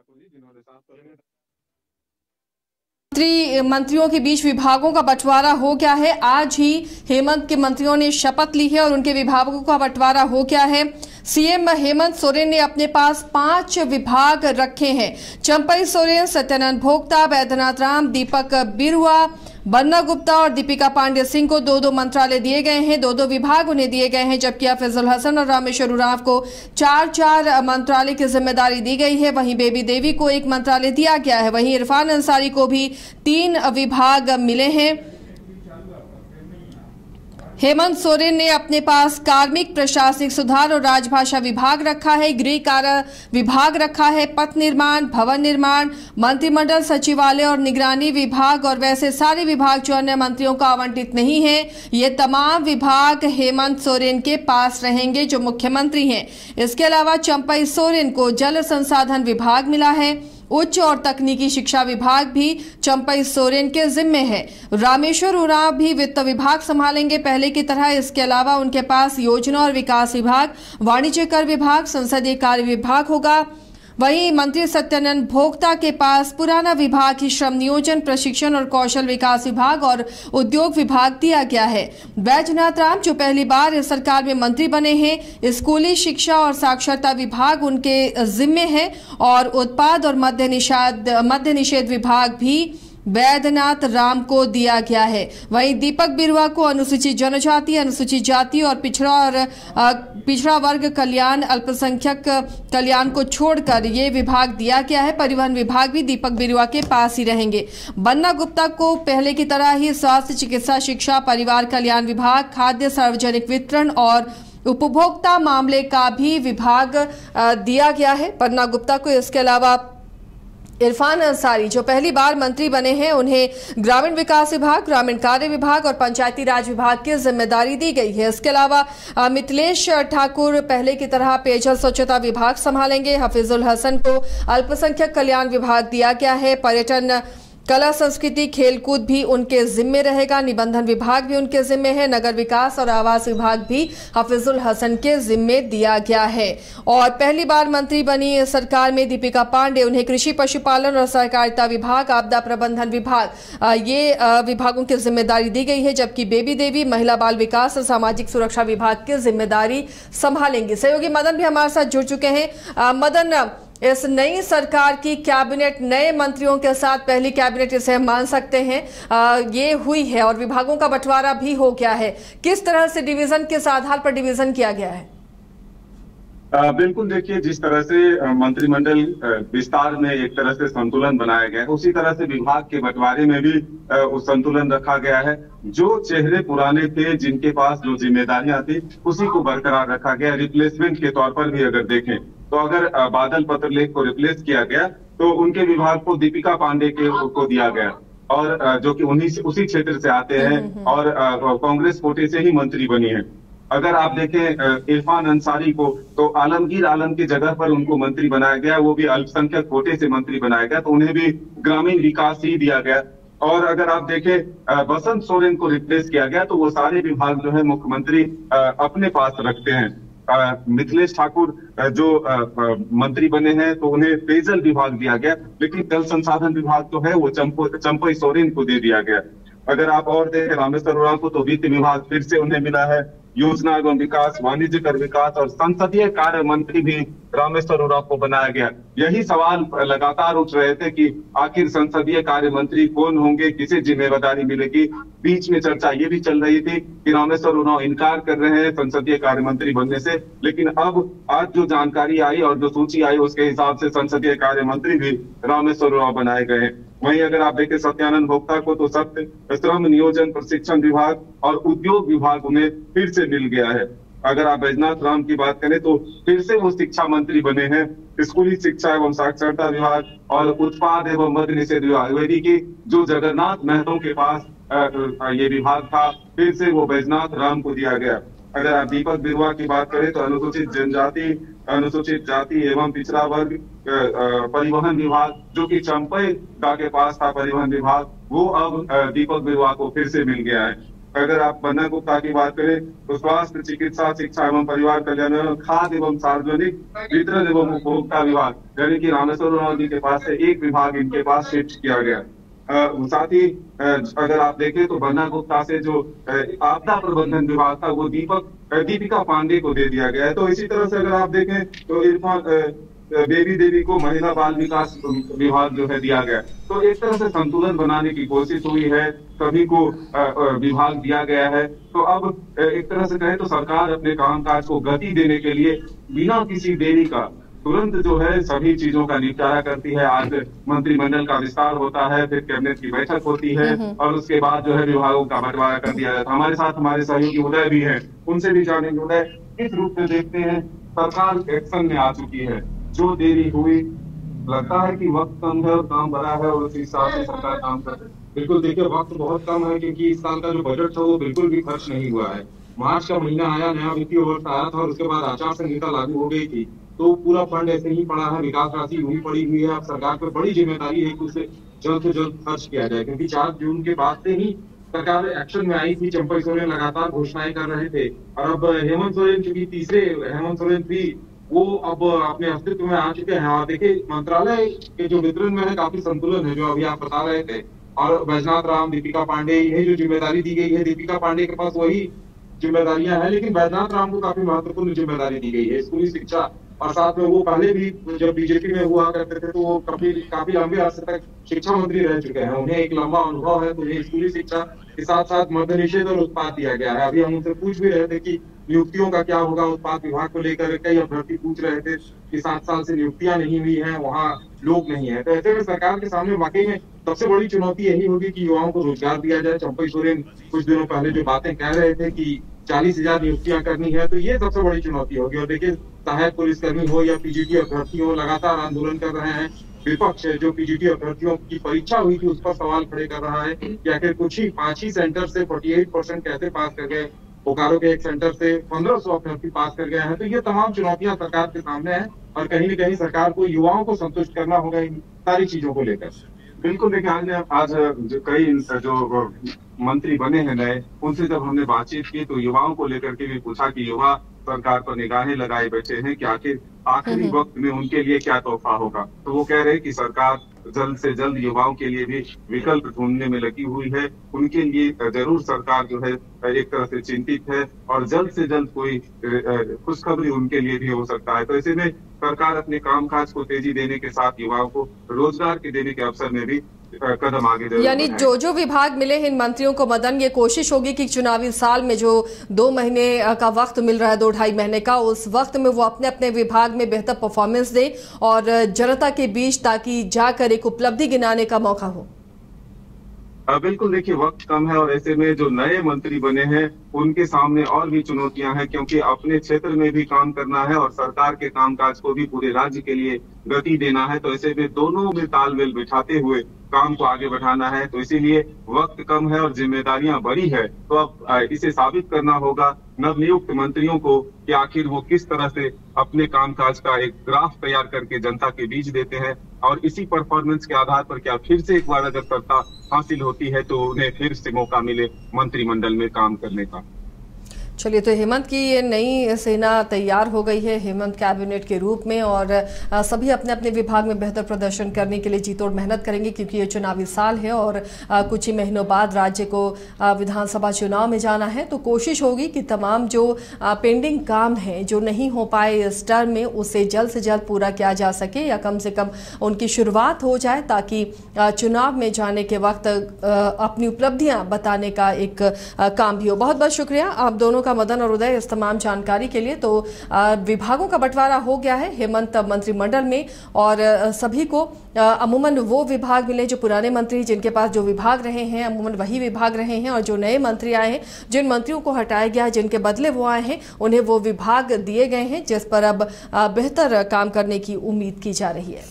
ठाकुर जी, जिन्होंने साफ तौर पर मंत्रियों के बीच विभागों का बंटवारा हो गया है। आज ही हेमंत के मंत्रियों ने शपथ ली है और उनके विभागों का बंटवारा हो गया है। सीएम हेमंत सोरेन ने अपने पास 5 विभाग रखे हैं। चंपई सोरेन, सत्यानंद भोक्ता, बैद्यनाथ राम, दीपक बिरुआ, बन्ना गुप्ता और दीपिका पांडे सिंह को 2-2 मंत्रालय दिए गए हैं, 2-2 विभाग उन्हें दिए गए हैं, जबकि हफीजुल हसन और रामेश्वर उरांव को 4-4 मंत्रालय की जिम्मेदारी दी गई है। वहीं बेबी देवी को 1 मंत्रालय दिया गया है। वहीं इरफान अंसारी को भी 3 विभाग मिले हैं। हेमंत सोरेन ने अपने पास कार्मिक, प्रशासनिक सुधार और राजभाषा विभाग रखा है, गृह कार्य विभाग रखा है, पथ निर्माण, भवन निर्माण, मंत्रिमंडल सचिवालय और निगरानी विभाग और वैसे सारे विभाग जो अन्य मंत्रियों को आवंटित नहीं है, ये तमाम विभाग हेमंत सोरेन के पास रहेंगे जो मुख्यमंत्री हैं। इसके अलावा चंपई सोरेन को जल संसाधन विभाग मिला है। उच्च और तकनीकी शिक्षा विभाग भी चंपई सोरेन के जिम्मे है। रामेश्वर उरांव भी वित्त विभाग संभालेंगे पहले की तरह। इसके अलावा उनके पास योजना और विकास विभाग, वाणिज्य कर विभाग, संसदीय कार्य विभाग होगा। वहीं मंत्री सत्यानंद भोक्ता के पास पुराना विभाग ही श्रम नियोजन, प्रशिक्षण और कौशल विकास विभाग और उद्योग विभाग दिया गया है। बैद्यनाथ राम जो पहली बार इस सरकार में मंत्री बने हैं, स्कूली शिक्षा और साक्षरता विभाग उनके जिम्मे है और उत्पाद और मद्य निषेध विभाग भी बैद्यनाथ राम को दिया गया है। वहीं दीपक बिरुआ को अनुसूचित जनजाति, अनुसूचित जाति और पिछड़ा वर्ग कल्याण, अल्पसंख्यक कल्याण को छोड़कर ये विभाग दिया गया है। परिवहन विभाग भी दीपक बिरुआ के पास ही रहेंगे। बन्ना गुप्ता को पहले की तरह ही स्वास्थ्य, चिकित्सा, शिक्षा, परिवार कल्याण विभाग, खाद्य, सार्वजनिक वितरण और उपभोक्ता मामले का भी विभाग दिया गया है बन्ना गुप्ता को। इसके अलावा इरफान अंसारी जो पहली बार मंत्री बने हैं, उन्हें ग्रामीण विकास विभाग, ग्रामीण कार्य विभाग और पंचायती राज विभाग की जिम्मेदारी दी गई है। इसके अलावा मिथिलेश ठाकुर पहले की तरह पेयजल स्वच्छता विभाग संभालेंगे। हफीजुल हसन को अल्पसंख्यक कल्याण विभाग दिया गया है। पर्यटन, कला, संस्कृति, खेलकूद भी उनके जिम्मे रहेगा। निबंधन विभाग भी उनके जिम्मे है। नगर विकास और आवास विभाग भी हफीजुल हसन के जिम्मे दिया गया है। और पहली बार मंत्री बनी सरकार में दीपिका पांडे, उन्हें कृषि, पशुपालन और सहकारिता विभाग, आपदा प्रबंधन विभाग, ये विभागों की जिम्मेदारी दी गई है। जबकि बेबी देवी महिला बाल विकास और सामाजिक सुरक्षा विभाग की जिम्मेदारी संभालेंगी। सहयोगी मदन भी हमारे साथ जुड़ चुके हैं। मदन, इस नई सरकार की कैबिनेट नए मंत्रियों के साथ पहली कैबिनेट इसे हम मान सकते हैं ये हुई है और विभागों का बंटवारा भी हो गया है। किस तरह से डिवीजन, किस आधार पर डिवीजन किया गया है? बिल्कुल, देखिए, जिस तरह से मंत्रिमंडल विस्तार में एक तरह से संतुलन बनाया गया है, उसी तरह से विभाग के बंटवारे में भी उस संतुलन रखा गया है। जो चेहरे पुराने थे, जिनके पास जो जिम्मेदारियां थी, उसी को बरकरार रखा गया। रिप्लेसमेंट के तौर पर भी अगर देखें तो अगर बादल पत्रलेख को रिप्लेस किया गया तो उनके विभाग को दीपिका पांडे को दिया गया, और जो कि उसी क्षेत्र से आते हैं और कांग्रेस कोटे से ही मंत्री बनी है। अगर आप देखें इरफान अंसारी को, तो आलमगीर आलम की जगह पर उनको मंत्री बनाया गया, वो भी अल्पसंख्यक कोटे से मंत्री बनाया गया, तो उन्हें भी ग्रामीण विकास ही दिया गया। और अगर आप देखें बसंत सोरेन को रिप्लेस किया गया, तो वो सारे विभाग जो है मुख्यमंत्री अपने पास रखते हैं। मिथिलेश ठाकुर जो मंत्री बने हैं, तो उन्हें पेयजल विभाग दिया गया, लेकिन जल संसाधन विभाग जो है वो चंपई सोरेन को दे दिया गया। अगर आप और देखें रामेश्वर उरांव को, तो वित्त विभाग फिर से उन्हें मिला है। योजना एवं विकास, वाणिज्य कर विकास और संसदीय कार्य मंत्री भी रामेश्वर उरांव को बनाया गया। यही सवाल लगातार उठ रहे थे कि आखिर संसदीय कार्य मंत्री कौन होंगे, किसे जिम्मेदारी मिलेगी। बीच में चर्चा ये भी चल रही थी कि रामेश्वर उरांव इनकार कर रहे हैं संसदीय कार्य मंत्री बनने से, लेकिन अब आज जो जानकारी आई और जो सूची आई, उसके हिसाब से संसदीय कार्य मंत्री भी रामेश्वर उरांव बनाए गए हैं। वहीं अगर आप देखें सत्यानंद भोक्ता को, तो श्रम नियोजन, प्रशिक्षण विभाग और उद्योग विभाग उन्हें फिर से मिल गया है। अगर आप बैद्यनाथ राम की बात करें तो फिर से वो शिक्षा मंत्री बने हैं। स्कूली शिक्षा एवं साक्षरता विभाग और उत्पाद एवं मद्य निषेध विभाग, वही की जो जगन्नाथ महतो के पास ये विभाग था, फिर से वो बैद्यनाथ राम को दिया गया। अगर आप दीपक बिरुआ की बात करें तो अनुसूचित जनजाति, अनुसूचित जाति एवं पिछड़ा वर्ग परिवहन विभाग, जो कि चंपई के पास था परिवहन विभाग, वो अब दीपक बिरुआ को फिर से मिल गया है। अगर आप बन्ना गुप्ता की बात करें तो स्वास्थ्य, चिकित्सा, शिक्षा एवं परिवार कल्याण, खाद्य एवं सार्वजनिक वितरण एवं उपभोक्ता विभाग यानी कि रामेश्वर उरांव जी के पास से एक विभाग इनके पास शिफ्ट किया गया। साथ ही अगर आप देखें तो बन्ना गुप्ता से जो आपदा प्रबंधन विभाग था वो दीपिका पांडे को दे दिया गया है। तो इसी तरह से अगर आप देखें तो इरफान बेबी देवी को महिला बाल विकास विभाग जो है दिया गया। तो एक तरह से संतुलन बनाने की कोशिश हुई है, सभी को विभाग दिया गया है। तो अब एक तरह से कहें तो सरकार अपने कामकाज को गति देने के लिए बिना किसी देरी का तुरंत जो है सभी चीजों का निपटारा करती है। आज मंत्रिमंडल का विस्तार होता है, फिर कैबिनेट की बैठक होती है और उसके बाद जो है विभागों का बंटवारा कर दिया जाता है। हमारे साथ हमारे सहयोगी उदय भी हैं, उनसे भी जानेंगे। उदय, किस रूप में देखते हैं सरकार एक्शन में आ चुकी है? जो देरी हुई, लगता है कि वक्त कम है और काम बड़ा है और उसी हिसाब से सरकार काम कर रही है? बिल्कुल, देखिए वक्त बहुत कम है क्योंकि इस साल का जो बजट था वो बिल्कुल भी खर्च नहीं हुआ है। मार्च का महीना आया, नया वित्तीय वर्ष आया था और उसके बाद आचार संहिता लागू हो गई थी, तो पूरा फंड ऐसे ही पड़ा है, विकास राशि यूं ही पड़ी हुई है। अब सरकार पर बड़ी जिम्मेदारी है कि उसे जल्द से जल्द खर्च किया जाए, क्योंकि 4 जून के बाद से ही सरकार एक्शन में आई थी। चंपई सोरेन लगातार घोषणाएं कर रहे थे और अब हेमंत सोरेन, चूंकि तीसरे हेमंत सोरेन भी वो अब अपने अस्तित्व में आ चुके हैं। और देखिए मंत्रालय के जो वितरण में है काफी संतुलन है, जो अभी आप बता रहे थे। और बैजनाथ राम, दीपिका पांडे, ये जो जिम्मेदारी दी गई है, दीपिका पांडे के पास वही जिम्मेदारियां हैं, लेकिन बैजनाथ राम को काफी महत्वपूर्ण जिम्मेदारी दी गई है, स्कूली शिक्षा। और साथ में वो पहले भी जब बीजेपी में हुआ करते थे तो वो काफी लंबे अरसे तक शिक्षा मंत्री रह चुके हैं, उन्हें एक लंबा अनुभव है। तो उन्हें स्कूली शिक्षा के साथ साथ मद्य निषेध और उत्पाद दिया गया है। अभी हम उनसे पूछ भी रहे थे कि नियुक्तियों का क्या होगा उत्पाद विभाग को लेकर। कई अभ्यर्थी पूछ रहे थे कि 7 साल से नियुक्तियां नहीं हुई हैं, वहाँ लोग नहीं है। तो ऐसे में सरकार के सामने वाकई में सबसे बड़ी चुनौती यही होगी कि युवाओं को रोजगार दिया जाए। चंपई सोरेन कुछ दिनों पहले जो बातें कह रहे थे कि 40,000 नियुक्तियां करनी है, तो ये सबसे बड़ी चुनौती होगी। और देखिए सहायक पुलिसकर्मी हो या पीजीटी अभ्यर्थी हो, लगातार आंदोलन कर रहे हैं। विपक्ष जो पीजीटी अभ्यर्थियों की परीक्षा हुई थी उस पर सवाल खड़े कर रहा है कि आखिर कुछ ही 5 ही सेंटर से 48% कैसे पास कर गए। बोकारो के एक सेंटर से 1500 अभ्यर्थी पास कर गए हैं। तो ये तमाम चुनौतियां सरकार के सामने हैं और कहीं न कहीं सरकार को युवाओं को संतुष्ट करना होगा इन सारी चीजों को लेकर। बिल्कुल, देखिए आज जो कई जो मंत्री बने हैं नए, उनसे जब हमने बातचीत की तो युवाओं को लेकर के भी पूछा कि युवा सरकार पर निगाहें लगाए बैठे हैं कि आखिर आखिरी वक्त में उनके लिए क्या तोहफा होगा। तो वो कह रहे हैं कि सरकार जल्द से जल्द युवाओं के लिए भी विकल्प ढूंढने में लगी हुई है। उनके लिए जरूर सरकार जो है एक तरह से चिंतित है और जल्द से जल्द कोई खुशखबरी उनके लिए भी हो सकता है। तो ऐसे में सरकार अपने कामकाज को तेजी देने के साथ युवाओं को रोजगार के देने के अवसर में भी कदम आगे जरूर यानी जो विभाग मिले इन मंत्रियों को मदन, ये कोशिश होगी कि चुनावी साल में जो 2 महीने का वक्त मिल रहा है, 2-2.5 महीने का, उस वक्त में वो अपने अपने विभाग में बेहतर परफॉर्मेंस दे और जनता के बीच ताकि जाकर एक उपलब्धि गिनाने का मौका हो। बिल्कुल, देखिए वक्त कम है और ऐसे में जो नए मंत्री बने हैं उनके सामने और भी चुनौतियां हैं, क्योंकि अपने क्षेत्र में भी काम करना है और सरकार के कामकाज को भी पूरे राज्य के लिए गति देना है। तो ऐसे में दोनों में तालमेल बिठाते हुए काम को आगे बढ़ाना है। तो इसीलिए वक्त कम है और जिम्मेदारियां बड़ी है। तो अब इसे साबित करना होगा नवनियुक्त मंत्रियों को कि आखिर वो किस तरह से अपने कामकाज का एक ग्राफ तैयार करके जनता के बीच देते हैं और इसी परफॉर्मेंस के आधार पर क्या फिर से एक बार अगर सत्ता हासिल होती है तो उन्हें फिर से मौका मिले मंत्रिमंडल में काम करने का। चलिए, तो हेमंत की ये नई सेना तैयार हो गई है हेमंत कैबिनेट के रूप में और सभी अपने अपने विभाग में बेहतर प्रदर्शन करने के लिए जी तोड़ मेहनत करेंगे, क्योंकि ये चुनावी साल है और कुछ ही महीनों बाद राज्य को विधानसभा चुनाव में जाना है। तो कोशिश होगी कि तमाम जो पेंडिंग काम है जो नहीं हो पाए इस टर्म में, उसे जल्द से जल्द पूरा किया जा सके या कम से कम उनकी शुरुआत हो जाए, ताकि चुनाव में जाने के वक्त अपनी उपलब्धियां बताने का एक काम भी हो। बहुत बहुत शुक्रिया आप दोनों का, मदन और उदय, इस तमाम जानकारी के लिए। तो विभागों का बंटवारा हो गया है हेमंत मंत्रिमंडल में और सभी को अमूमन वो विभाग मिले जो पुराने मंत्री जिनके पास जो विभाग रहे हैं अमूमन वही विभाग रहे हैं, और जो नए मंत्री आए हैं, जिन मंत्रियों को हटाया गया है, जिनके बदले वो आए हैं, उन्हें वो विभाग दिए गए हैं जिस पर अब बेहतर काम करने की उम्मीद की जा रही है।